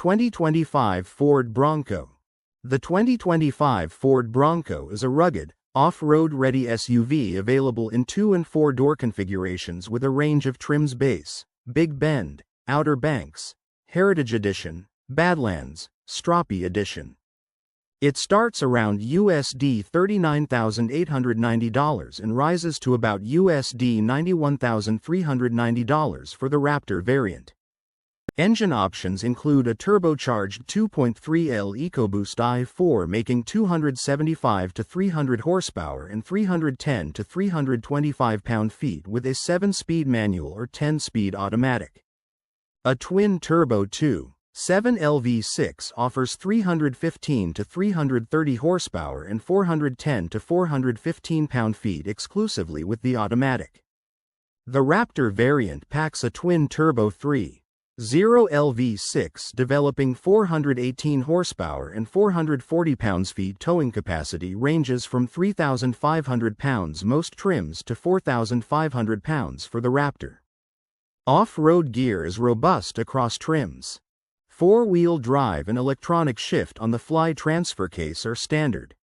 2025 Ford Bronco. The 2025 Ford Bronco is a rugged, off-road ready SUV available in 2- and 4-door configurations with a range of trims: base, Big Bend, Outer Banks, Heritage Edition, Badlands, Stroppe Edition. It starts around USD $39,890 and rises to about USD $91,390 for the Raptor variant. Engine options include a turbocharged 2.3L EcoBoost i4 making 275 to 300 horsepower and 310 to 325 pound-feet with a 7-speed manual or 10-speed automatic. A twin-turbo 2.7L V6 offers 315 to 330 horsepower and 410 to 415 pound-feet exclusively with the automatic. The Raptor variant packs a twin-turbo 3.0L V6 developing 418 horsepower and 440 pounds-feet towing capacity ranges from 3,500 pounds most trims to 4,500 pounds for the Raptor. Off-road gear is robust across trims. 4-wheel drive and electronic shift-on-the-fly transfer case are standard.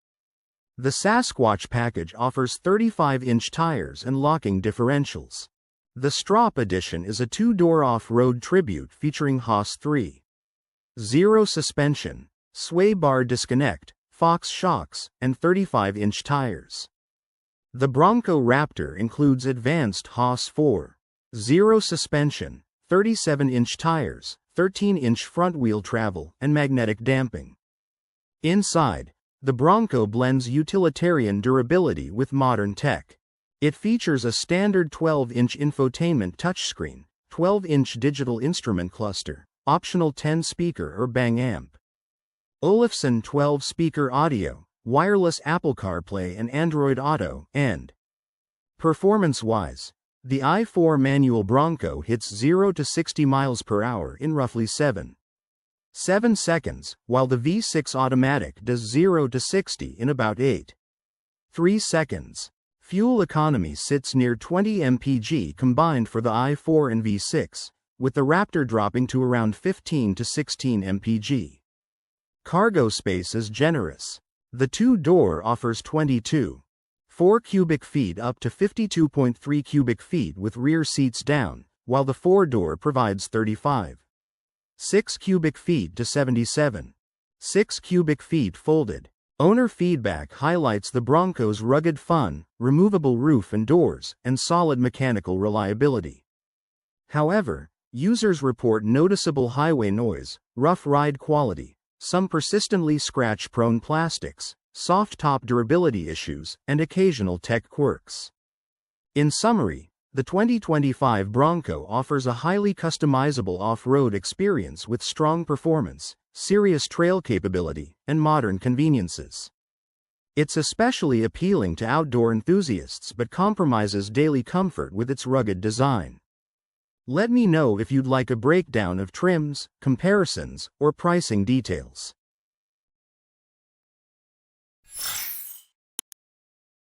The Sasquatch package offers 35-inch tires and locking differentials. The Stroppe Edition is a 2-door off-road tribute featuring Haas 3.0 suspension, sway bar disconnect, Fox shocks, and 35-inch tires. The Bronco Raptor includes advanced Haas 4.0 suspension, 37-inch tires, 13-inch front-wheel travel, and magnetic damping. Inside, the Bronco blends utilitarian durability with modern tech. It features a standard 12-inch infotainment touchscreen, 12-inch digital instrument cluster, optional 10-speaker or Bang amp, Olufsen 12-speaker audio, wireless Apple CarPlay and Android Auto, and performance-wise, the i4 manual Bronco hits 0 to 60 miles per hour in roughly 7.7 seconds, while the V6 automatic does 0 to 60 in about 8.3 seconds. Fuel economy sits near 20 mpg combined for the i4 and V6, with the Raptor dropping to around 15 to 16 mpg. Cargo space is generous. The 2-door offers 22.4 cubic feet up to 52.3 cubic feet with rear seats down, while the 4-door provides 35.6 cubic feet to 77.6 cubic feet folded. Owner feedback highlights the Bronco's rugged fun, removable roof and doors, and solid mechanical reliability. However, users report noticeable highway noise, rough ride quality, some persistently scratch-prone plastics, soft top durability issues, and occasional tech quirks. In summary, the 2025 Bronco offers a highly customizable off-road experience with strong performance, serious trail capability, and modern conveniences. It's especially appealing to outdoor enthusiasts but compromises daily comfort with its rugged design. Let me know if you'd like a breakdown of trims, comparisons, or pricing details.